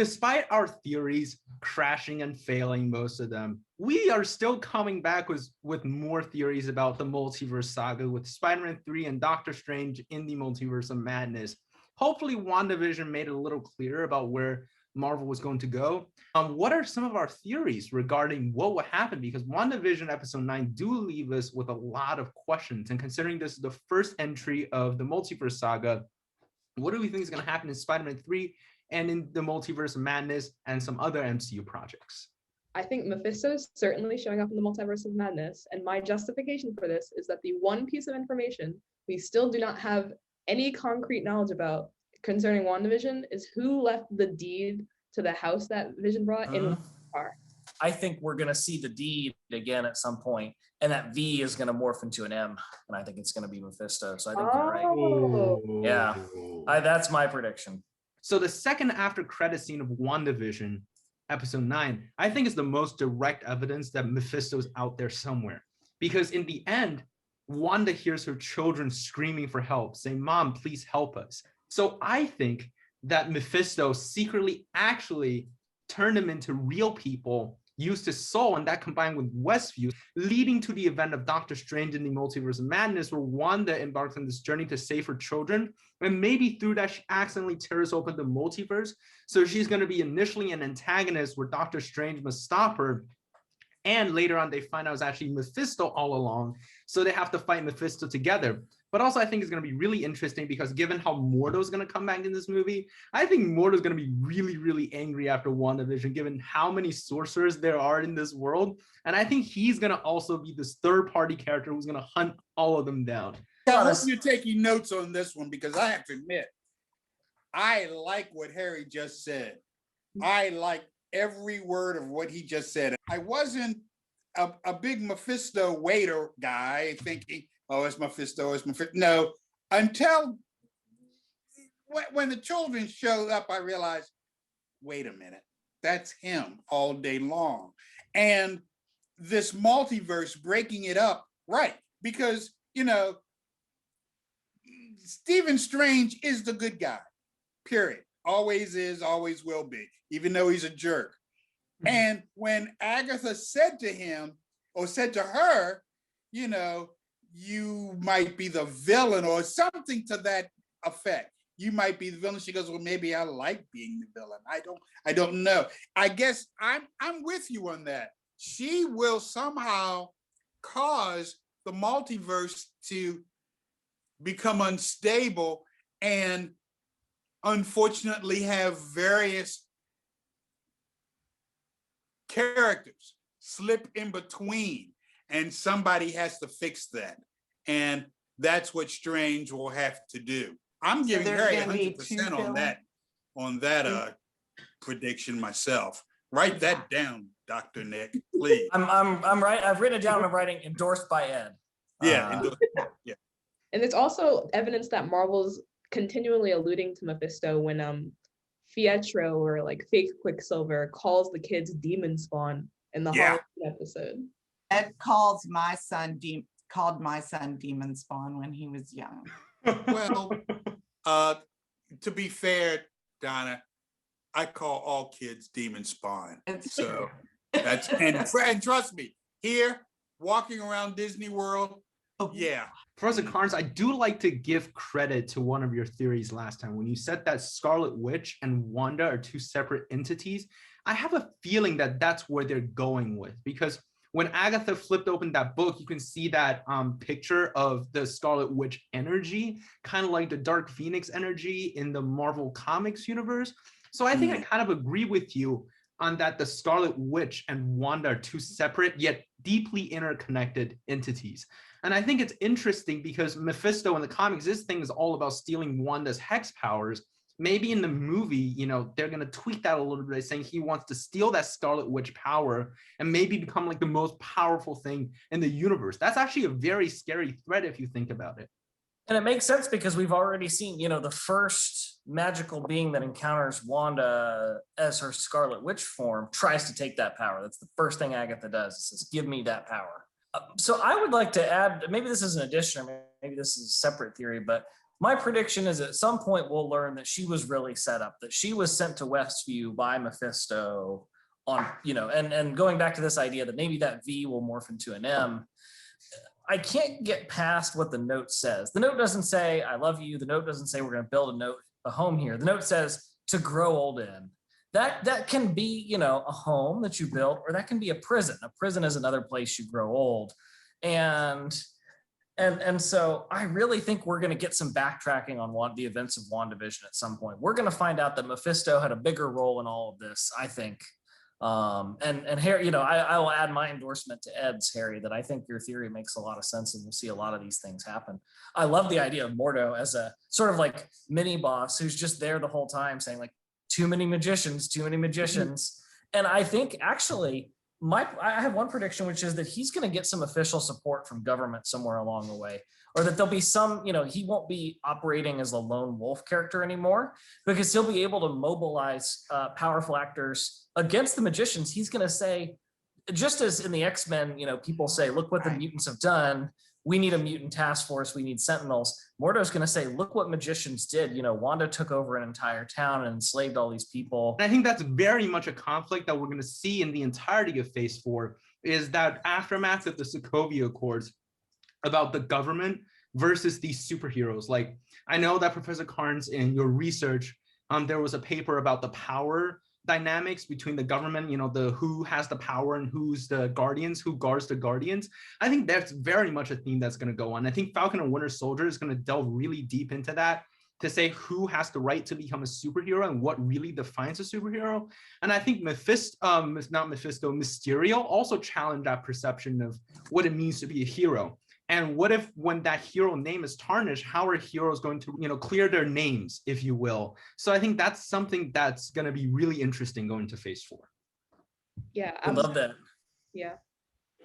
despite our theories crashing and failing, most of them, we are still coming back with more theories about the multiverse saga with Spider-Man 3 and Doctor Strange in the Multiverse of Madness. Hopefully, WandaVision made it a little clearer about where Marvel was going to go. What are some of our theories regarding what will happen? Because WandaVision episode 9 do leave us with a lot of questions. And considering this is the first entry of the multiverse saga, what do we think is going to happen in Spider-Man 3 and in the Multiverse of Madness and some other MCU projects? I think Mephisto is certainly showing up in the Multiverse of Madness, and my justification for this is that the one piece of information we still do not have any concrete knowledge about concerning WandaVision is who left the deed to the house that Vision brought in the car. I think we're going to see the deed again at some point, and that V is going to morph into an M, and I think it's going to be Mephisto. So I think you're right. Yeah, that's my prediction. So the second after credit scene of WandaVision, episode 9, I think is the most direct evidence that Mephisto is out there somewhere. Because in the end, Wanda hears her children screaming for help, saying, "Mom, please help us." So I think that Mephisto secretly actually turned them into real people, used his soul, and that combined with Westview, leading to the event of Doctor Strange in the Multiverse of Madness, where Wanda embarks on this journey to save her children. And maybe through that, she accidentally tears open the multiverse. So she's going to be initially an antagonist where Doctor Strange must stop her. And later on, they find out it's actually Mephisto all along. So they have to fight Mephisto together. But also, I think it's going to be really interesting because given how Mordo's going to come back in this movie, I think Mordo's going to be really, really angry after WandaVision, given how many sorcerers there are in this world. And I think he's going to also be this third-party character who's going to hunt all of them down. I hope you're taking notes on this one because I have to admit, I like what Harry just said. I like every word of what he just said. I wasn't a big Mephisto waiter guy thinking, oh, it's Mephisto, it's Mephisto. No, until when the children showed up, I realized, wait a minute, that's him all day long. And this multiverse breaking it up, right? Because, you know, Stephen Strange is the good guy, period. Always is, always will be, even though he's a jerk. And when Agatha said to him, or said to her, you know, you might be the villain or something to that effect. You might be the villain. She goes, well, maybe I like being the villain. I don't know. I guess I'm with you on that. She will somehow cause the multiverse to become unstable and unfortunately have various characters slip in between, and somebody has to fix that. And that's what Strange will have to do. I'm giving Harry 100% on that prediction myself. Write that down, Dr. Nick, please. I'm right. I've written it down. I'm writing endorsed by Ed. Yeah. Yeah. And it's also evidence that Marvel's continually alluding to Mephisto when Pietro or like fake Quicksilver calls the kids demon spawn in the Halloween episode. Ed called my son demon spawn when he was young. Well, to be fair, Donna, I call all kids demon spawn. So that's and trust me, here walking around Disney World, yeah. Professor Carnes, I do like to give credit to one of your theories last time when you said that Scarlet Witch and Wanda are two separate entities. I have a feeling that that's where they're going with, because when Agatha flipped open that book, you can see that picture of the Scarlet Witch energy, kind of like the Dark Phoenix energy in the Marvel Comics universe. So I think I kind of agree with you on that the Scarlet Witch and Wanda are two separate yet deeply interconnected entities. And I think it's interesting because Mephisto in the comics, this thing is all about stealing Wanda's hex powers. Maybe in the movie, you know, they're going to tweak that a little bit, saying he wants to steal that Scarlet Witch power and maybe become like the most powerful thing in the universe. That's actually a very scary threat if you think about it. And it makes sense because we've already seen, you know, the first magical being that encounters Wanda as her Scarlet Witch form tries to take that power. That's the first thing Agatha does. It says, give me that power. So I would like to add, maybe this is an addition, or maybe this is a separate theory, but My prediction is at some point we'll learn that she was really set up, that she was sent to Westview by Mephisto on, and going back to this idea that maybe that V will morph into an M. I can't get past what the note says. The note doesn't say, I love you. The note doesn't say we're going to build a home here. The note says to grow old in. That can be, a home that you built, or that can be a prison. A prison is another place you grow old. And so I really think we're going to get some backtracking on the events of WandaVision at some point. We're going to find out that Mephisto had a bigger role in all of this, I think. And Harry, I will add my endorsement to Ed's, Harry, that I think your theory makes a lot of sense, and we'll see a lot of these things happen. I love the idea of Mordo as a sort of like mini boss who's just there the whole time saying like, too many magicians. And I think actually I have one prediction, which is that he's going to get some official support from government somewhere along the way, or that there'll be some, he won't be operating as a lone wolf character anymore, because he'll be able to mobilize powerful actors against the magicians. He's going to say, just as in the X-Men, people say, look what the mutants have done. We need a mutant task force. We need sentinels. Mordo's going to say, look what magicians did. Wanda took over an entire town and enslaved all these people. And I think that's very much a conflict that we're going to see in the entirety of Phase 4, is that aftermath of the Sokovia Accords about the government versus these superheroes. Like, I know that Professor Carnes, in your research, there was a paper about the power dynamics between the government, the who has the power and who's the guardians, who guards the guardians. I think that's very much a theme that's going to go on. I think Falcon and Winter Soldier is going to delve really deep into that, to say who has the right to become a superhero and what really defines a superhero. And I think Mysterio also challenged that perception of what it means to be a hero. And what if, when that hero name is tarnished, how are heroes going to, clear their names, if you will? So I think that's something that's going to be really interesting going to Phase 4. Yeah, I love that. Yeah,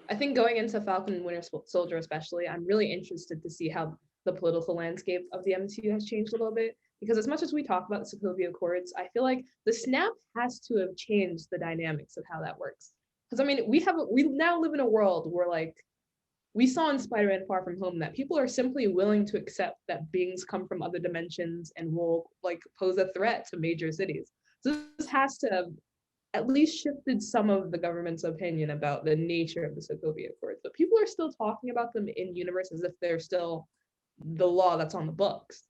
I think going into Falcon and Winter Soldier especially, I'm really interested to see how the political landscape of the MCU has changed a little bit. Because as much as we talk about the Sokovia Accords, I feel like the snap has to have changed the dynamics of how that works. Because we now live in a world where, like, we saw in Spider-Man Far From Home that people are simply willing to accept that beings come from other dimensions and will pose a threat to major cities. So this has to have at least shifted some of the government's opinion about the nature of the Sokovia Accords. But people are still talking about them in universe as if they're still the law that's on the books.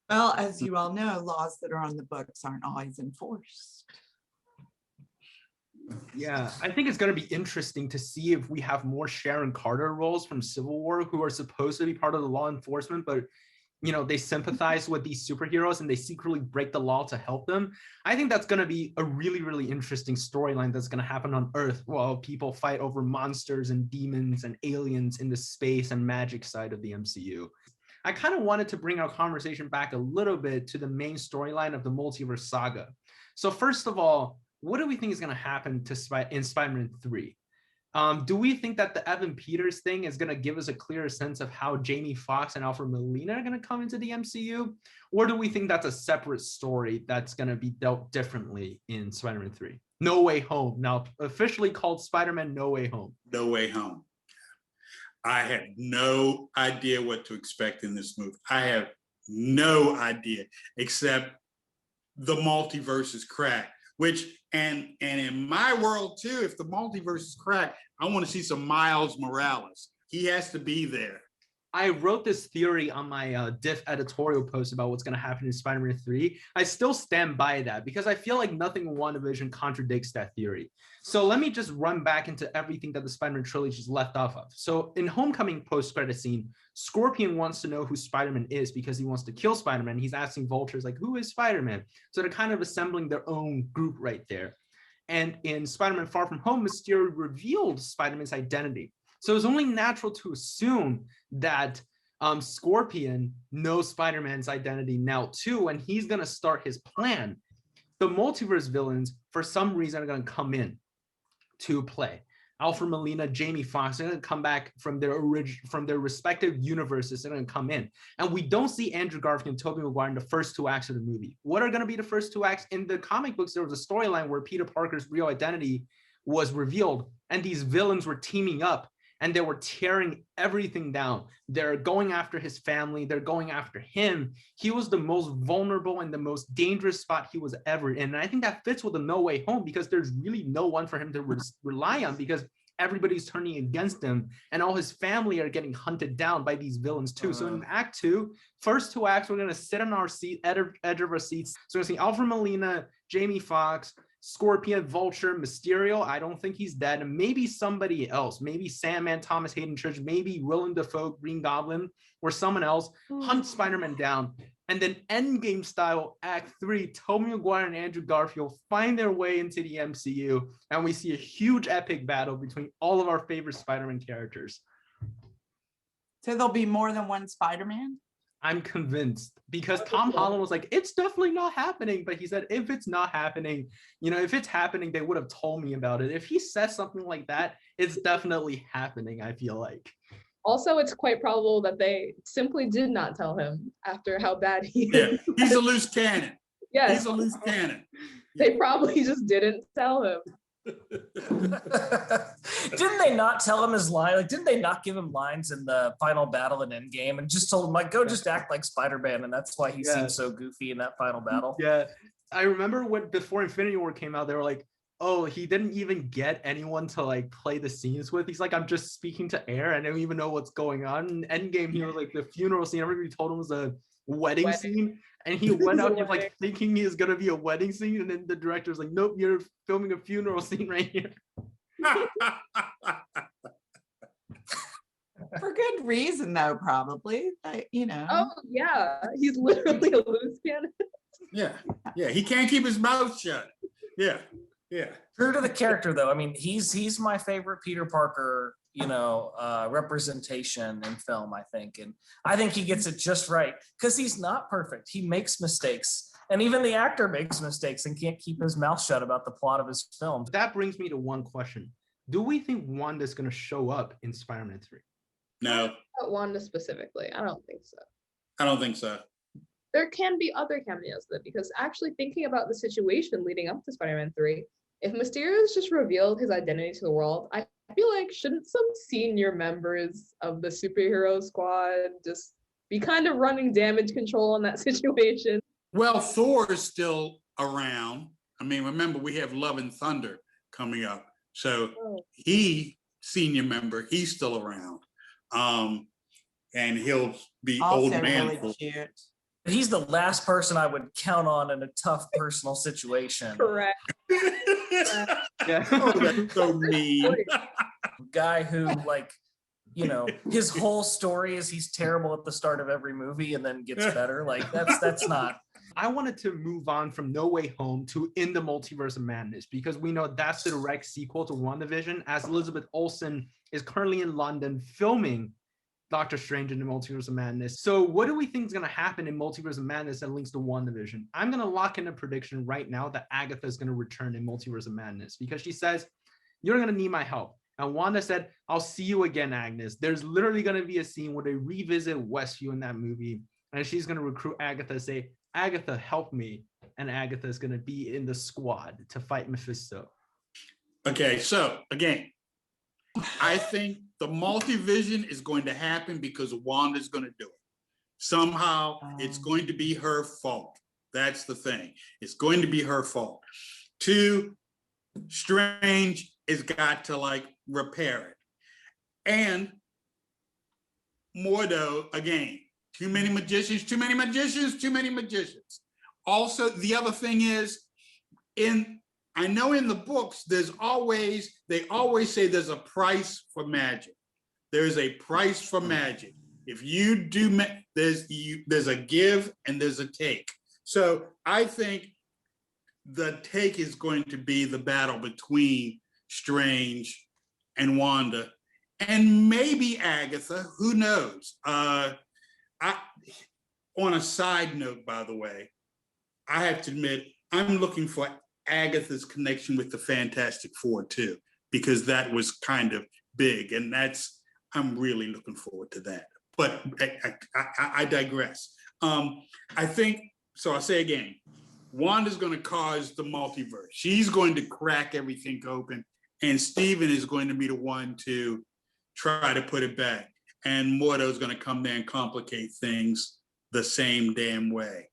Well, as you all know, laws that are on the books aren't always enforced. Yeah, I think it's going to be interesting to see if we have more Sharon Carter roles from Civil War who are supposed to be part of the law enforcement, but they sympathize with these superheroes and they secretly break the law to help them. I think that's going to be a really, really interesting storyline that's going to happen on Earth while people fight over monsters and demons and aliens in the space and magic side of the MCU. I kind of wanted to bring our conversation back a little bit to the main storyline of the multiverse saga. So first of all, what do we think is going to happen in Spider-Man 3? Do we think that the Evan Peters thing is going to give us a clearer sense of how Jamie Foxx and Alfred Molina are going to come into the MCU? Or do we think that's a separate story that's going to be dealt differently in Spider-Man 3? No Way Home, now officially called Spider-Man No Way Home. No Way Home. I had no idea what to expect in this movie. I have no idea, except the multiverse is cracked. Which, and in my world too, if the multiverse is cracked, I want to see some Miles Morales. He has to be there. I wrote this theory on my Diff editorial post about what's going to happen in Spider-Man 3. I still stand by that because I feel like nothing in WandaVision contradicts that theory. So let me just run back into everything that the Spider-Man trilogy is left off of. So in Homecoming post-credit scene, Scorpion wants to know who Spider-Man is because he wants to kill Spider-Man. He's asking vultures, like, who is Spider-Man? So they're kind of assembling their own group right there. And in Spider-Man Far From Home, Mysterio revealed Spider-Man's identity. So it's only natural to assume that Scorpion knows Spider-Man's identity now too, and he's going to start his plan. The multiverse villains, for some reason, are going to come in to play. Alfred Molina, Jamie Foxx are going to come back from their respective universes. They're going to come in. And we don't see Andrew Garfield and Tobey Maguire in the first two acts of the movie. What are going to be the first two acts? In the comic books, there was a storyline where Peter Parker's real identity was revealed, and these villains were teaming up. and they were tearing everything down. They're going after his family. They're going after him. He was the most vulnerable and the most dangerous spot he was ever in. And I think that fits with the No Way Home, because there's really no one for him to rely on, because everybody's turning against him, and all his family are getting hunted down by these villains too. So in Act 2, first 2 acts, we're going to sit on our seat, edge of our seats. So we're going to see Alfred Molina, Jamie Foxx, Scorpion, Vulture, Mysterio. I don't think he's dead. And maybe somebody else, maybe Sandman, Thomas Hayden Church, maybe Willem Dafoe, Green Goblin, or someone else hunt Spider-Man down. And then Endgame style, Act 3, Tobey Maguire and Andrew Garfield find their way into the MCU, and we see a huge epic battle between all of our favorite Spider-Man characters. So there'll be more than one Spider-Man? I'm convinced, because Tom Holland was like, it's definitely not happening. But he said, if it's not happening, if it's happening, they would have told me about it. If he says something like that, it's definitely happening, I feel like. Also, it's quite probable that they simply did not tell him after how bad he is. Yeah, he's a loose cannon. Yes. He's a loose cannon. They probably just didn't tell him. Didn't they not tell him his line? Like, didn't they not give him lines in the final battle in Endgame and just told him, like, go just act like Spider-Man, and that's why he seems so goofy in that final battle? Yeah, I remember when before Infinity War came out, they were like, oh, he didn't even get anyone to like play the scenes with. He's like, I'm just speaking to air. I don't even know what's going on. In Endgame, he was like the funeral scene. Everybody told him it was a wedding scene. And he went out just like thinking he was gonna be a wedding scene. And then the director's like, nope, you're filming a funeral scene right here. For good reason, though, probably. Oh, yeah. He's literally a loose cannon. Yeah, he can't keep his mouth shut. Yeah. True to the character, though. I mean, he's my favorite Peter Parker, representation in film, I think. And I think he gets it just right, because he's not perfect. He makes mistakes. And even the actor makes mistakes and can't keep his mouth shut about the plot of his film. That brings me to one question. Do we think Wanda's going to show up in Spider-Man 3? No. Not Wanda specifically. I don't think so. I don't think so. There can be other cameos, though, because actually thinking about the situation leading up to Spider-Man 3, if Mysterio's just revealed his identity to the world, I feel like shouldn't some senior members of the superhero squad just be kind of running damage control on that situation? Well, Thor is still around. I mean, remember, we have Love and Thunder coming up. So he, senior member, he's still around. And he'll be Also old man. really cute. He's the last person I would count on in a tough personal situation. Correct. Yeah. Oh, that's so mean. Guy who, his whole story is he's terrible at the start of every movie and then gets better. Like, that's not. I wanted to move on from No Way Home to In the Multiverse of Madness, because we know that's the direct sequel to WandaVision, as Elizabeth Olsen is currently in London filming Doctor Strange in the Multiverse of Madness. So what do we think is going to happen in Multiverse of Madness that links to WandaVision? I'm going to lock in a prediction right now that Agatha is going to return in Multiverse of Madness, because she says, you're going to need my help. And Wanda said, I'll see you again, Agnes. There's literally going to be a scene where they revisit Westview in that movie, and she's going to recruit Agatha, say, Agatha, help me. And Agatha is going to be in the squad to fight Mephisto. Okay, so again, I think the multivision is going to happen because Wanda's going to do it. Somehow it's going to be her fault. That's the thing. It's going to be her fault. 2, Strange has got to repair it. And Mordo, again, too many magicians. Also, the other thing is, I know in the books, they always say there's a price for magic. There's a price for magic. If you do, there's a give and there's a take. So I think the take is going to be the battle between Strange and Wanda, and maybe Agatha, who knows? On a side note, by the way, I have to admit, I'm looking for Agatha's connection with the Fantastic Four too, because that was kind of big, and I'm really looking forward to that. But I digress. I think, so I'll say again, Wanda's going to cause the multiverse. She's going to crack everything open, and Steven is going to be the one to try to put it back. And Mordo's going to come there and complicate things the same damn way.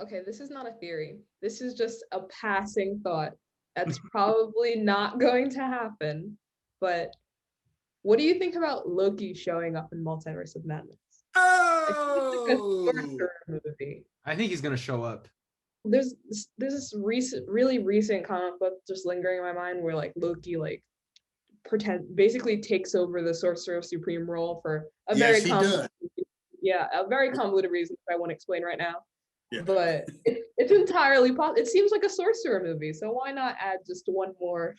Okay, this is not a theory. This is just a passing thought. That's probably not going to happen. But what do you think about Loki showing up in Multiverse of Madness? Oh! Movie. I think he's gonna show up. There's this really recent comic book just lingering in my mind where like Loki basically takes over the Sorcerer Supreme role for a very convoluted reason I won't explain right now. Yeah. But it's entirely possible. It seems like a sorcerer movie, so why not add just one more?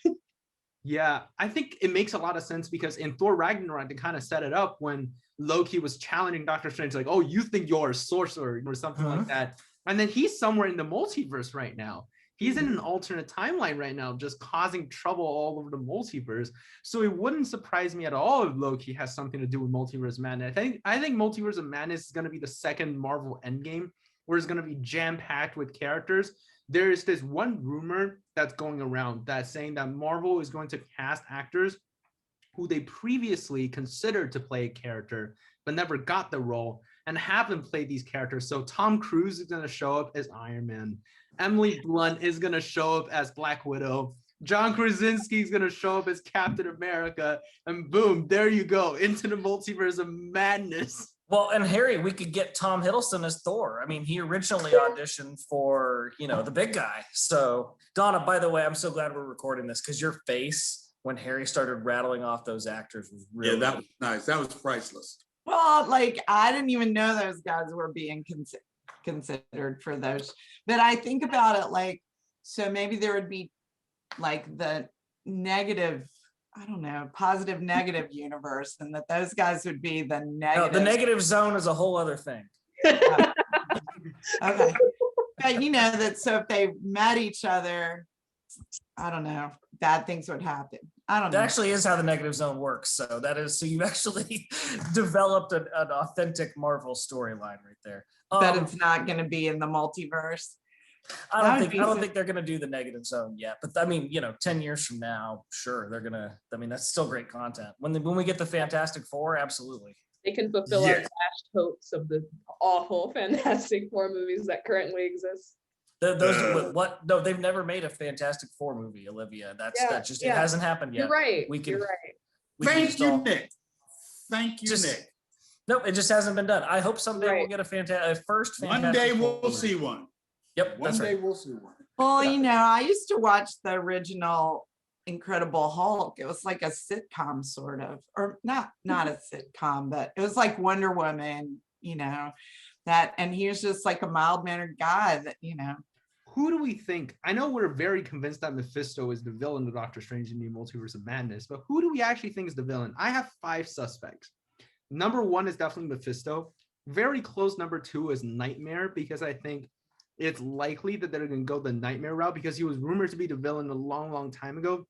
Yeah, I think it makes a lot of sense because in Thor Ragnarok, they kind of set it up when Loki was challenging Doctor Strange, like, oh, you think you're a sorcerer or something like that. And then he's somewhere in the multiverse right now. He's in an alternate timeline right now, just causing trouble all over the multiverse. So it wouldn't surprise me at all if Loki has something to do with Multiverse of Madness. I think Multiverse of Madness is going to be the second Marvel Endgame, where it's going to be jam-packed with characters. There's this one rumor that's going around that's saying that Marvel is going to cast actors who they previously considered to play a character, but never got the role, and have them play these characters. So Tom Cruise is going to show up as Iron Man. Emily Blunt is going to show up as Black Widow. John Krasinski is going to show up as Captain America. And boom, there you go, into the Multiverse of Madness. Well, and Harry, we could get Tom Hiddleston as Thor. I mean, he originally auditioned for, the big guy. So, Donna, by the way, I'm so glad we're recording this because your face when Harry started rattling off those actors was really... Yeah, that was nice. That was priceless. Well, like, I didn't even know those guys were being considered for those. But I think about it like, so maybe there would be like the negative, I don't know, positive negative universe, and that those guys would be the negative. No, the negative zone is a whole other thing. Okay. But that, so if they met each other, I don't know, bad things would happen. I don't know. That actually is how the negative zone works. So you've actually developed an authentic Marvel storyline right there. But it's not going to be in the multiverse. I don't think they're going to do the negative zone yet. But I mean, 10 years from now, sure, they're going to. I mean, that's still great content. When we get the Fantastic Four, absolutely. They can fulfill our dashed hopes of the awful Fantastic Four movies that currently exist. No, they've never made a Fantastic Four movie, Olivia. It hasn't happened yet. You're right. You're right. Thank you, Nick. Thank you, Nick. Nope, it just hasn't been done. I hope someday we'll get a first Fantastic One day Four we'll see one. Yep, One day we'll see one. Well, I used to watch the original Incredible Hulk. It was like a sitcom sort of, or not a sitcom, but it was like Wonder Woman, that, and he was just like a mild-mannered guy that, Who do we think? I know we're very convinced that Mephisto is the villain of Doctor Strange in the Multiverse of Madness, but who do we actually think is the villain? I have 5 suspects. Number 1 is definitely Mephisto. Very close number 2 is Nightmare, because I think it's likely that they're going to go the Nightmare route because he was rumored to be the villain a long, long time ago.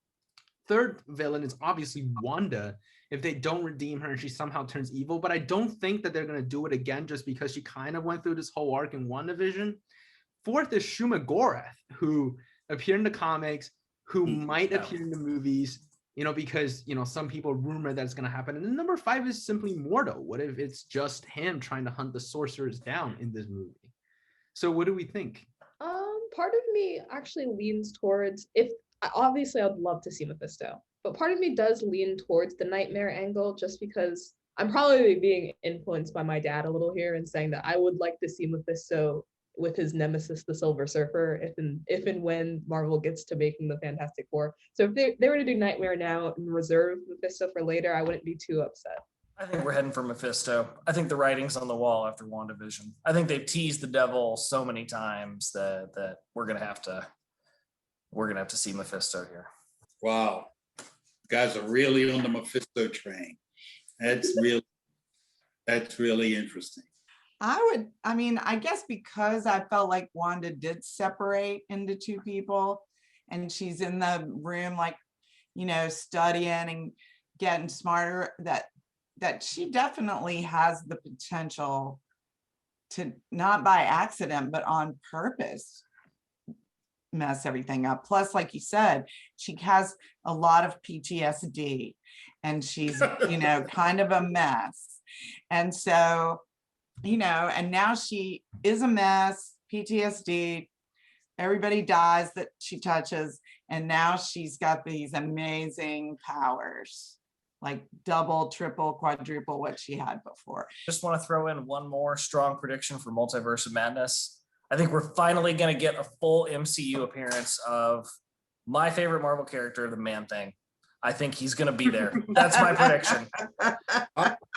Third villain is obviously Wanda, if they don't redeem her and she somehow turns evil, but I don't think that they're going to do it again just because she kind of went through this whole arc in WandaVision. Fourth is Shuma Gorath, who appeared in the comics, who might appear in the movies, because, some people rumor that it's going to happen. And then number 5 is simply Mordo. What if it's just him trying to hunt the sorcerers down in this movie? So what do we think? Part of me actually leans towards, obviously I'd love to see Mephisto, but part of me does lean towards the Nightmare angle just because I'm probably being influenced by my dad a little here and saying that I would like to see Mephisto with his nemesis, the Silver Surfer, if and when Marvel gets to making the Fantastic Four. So if they were to do Nightmare now and reserve Mephisto for later, I wouldn't be too upset. I think we're heading for Mephisto. I think the writing's on the wall after WandaVision. I think they've teased the devil so many times that we're gonna have to see Mephisto here. Wow, you guys are really on the Mephisto train. That's really interesting. I guess because I felt like Wanda did separate into 2 people, and she's in the room, like, studying and getting smarter, that she definitely has the potential to, not by accident, but on purpose, mess everything up. Plus, like you said, she has a lot of PTSD. and she's, kind of a mess. And so, and now she is a mess, PTSD, everybody dies that she touches, and now she's got these amazing powers, like double, triple, quadruple what she had before. Just want to throw in one more strong prediction for Multiverse of Madness. I think we're finally going to get a full MCU appearance of my favorite Marvel character, the Man-Thing. I think he's going to be there. That's my prediction.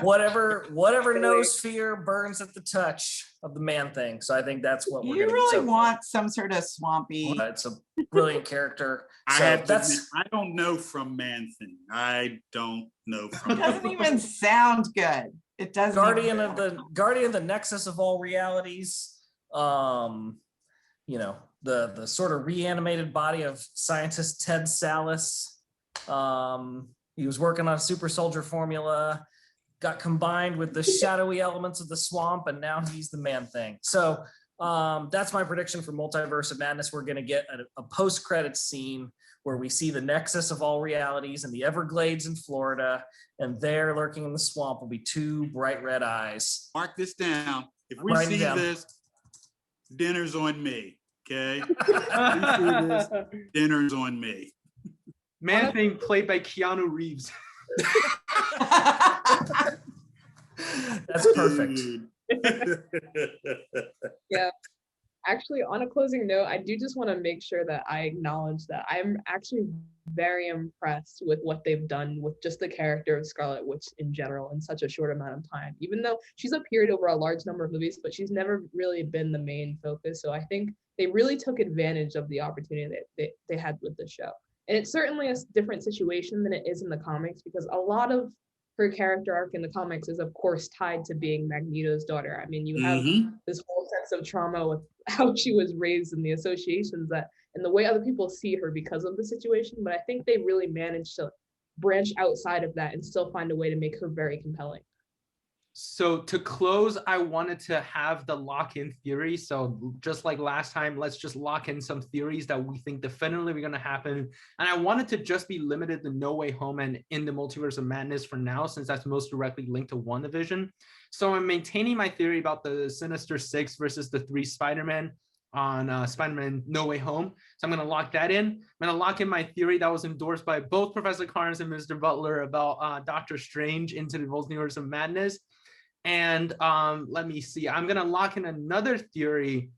Whatever noosphere burns at the touch of the Man-Thing. So I think that's what we're going to really want some sort of swampy. It's a brilliant character. I don't know from Man-Thing. I don't know from. It doesn't even sound good. It doesn't. Guardian of the Nexus of all realities. The sort of reanimated body of scientist Ted Sallis. He was working on a super soldier formula, got combined with the shadowy elements of the swamp, and now he's the Man-Thing. So that's my prediction for Multiverse of Madness. We're going to get a post-credits scene where we see the nexus of all realities in the Everglades in Florida, and there lurking in the swamp will be two bright red eyes. Mark this down. If we see this, dinner's on me, okay? If we see this, dinner's on me. Man-Thing played by Keanu Reeves. That's perfect. Yeah. Actually, on a closing note, I do just want to make sure that I acknowledge that I'm actually very impressed with what they've done with just the character of Scarlet Witch in general in such a short amount of time. Even though she's appeared over a large number of movies, but she's never really been the main focus. So I think they really took advantage of the opportunity that they had with the show. And it's certainly a different situation than it is in the comics, because a lot of her character arc in the comics is, of course, tied to being Magneto's daughter. I mean, you have this whole sense of trauma with how she was raised and the associations that, and the way other people see her because of the situation. But I think they really managed to branch outside of that and still find a way to make her very compelling. So to close, I wanted to have the lock-in theory. So just like last time, let's just lock in some theories that we think definitively are going to happen. And I wanted to just be limited to No Way Home and in the Multiverse of Madness for now, since that's most directly linked to WandaVision. So I'm maintaining my theory about the Sinister Six versus the three Spider-Man on Spider-Man No Way Home. So I'm going to lock that in. I'm going to lock in my theory that was endorsed by both Professor Carnes and Mr. Butler about Doctor Strange into the Multiverse of Madness. And let me see, I'm going to lock in another theory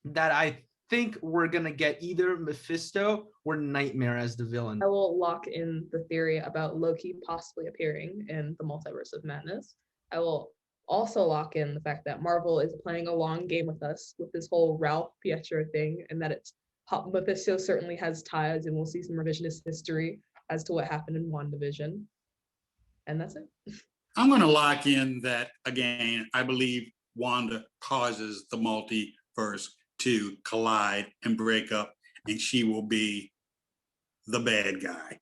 that I think we're going to get either Mephisto or Nightmare as the villain. I will lock in the theory about Loki possibly appearing in the Multiverse of Madness. I will also lock in the fact that Marvel is playing a long game with us with this whole Ralph Pietro thing, and that Mephisto certainly has ties, and we'll see some revisionist history as to what happened in WandaVision. And that's it. I'm going to lock in that, again, I believe Wanda causes the multiverse to collide and break up, and she will be the bad guy.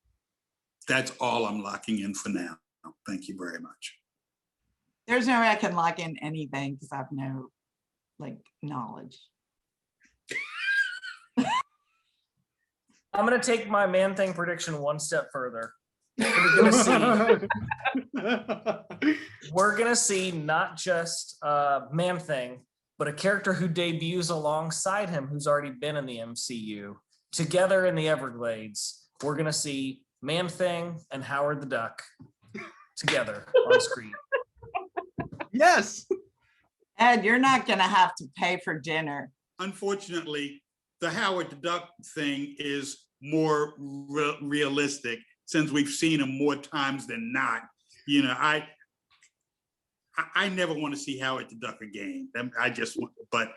That's all I'm locking in for now. Thank you very much. There's no way I can lock in anything because I have no knowledge. I'm going to take my Man-Thing prediction one step further. We're gonna see not just Man-Thing, but a character who debuts alongside him, who's already been in the MCU, together in the Everglades. We're gonna see Man-Thing and Howard the Duck together on screen. Yes. Ed, you're not gonna have to pay for dinner. Unfortunately, the Howard the Duck thing is more realistic, since we've seen him more times than not. I never want to see Howard the Duck again. But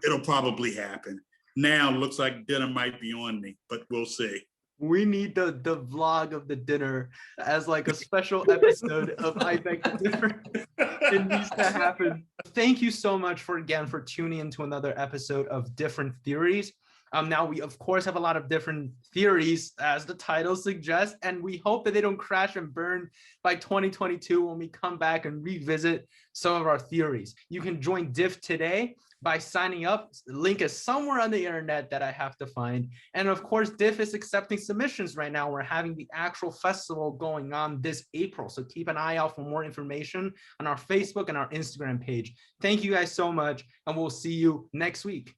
it'll probably happen. Now it looks like dinner might be on me, but we'll see. We need the vlog of the dinner as like a special episode of I Beg to Differ. It needs to happen. Thank you so much for tuning into another episode of Different Theories. Now we of course have a lot of different theories, as the title suggests, and we hope that they don't crash and burn by 2022 when we come back and revisit some of our theories. You can join Diff today by signing up. The link is somewhere on the internet that I have to find. And of course, Diff is accepting submissions right now. We're having the actual festival going on this April. So keep an eye out for more information on our Facebook and our Instagram page. Thank you guys so much, and we'll see you next week.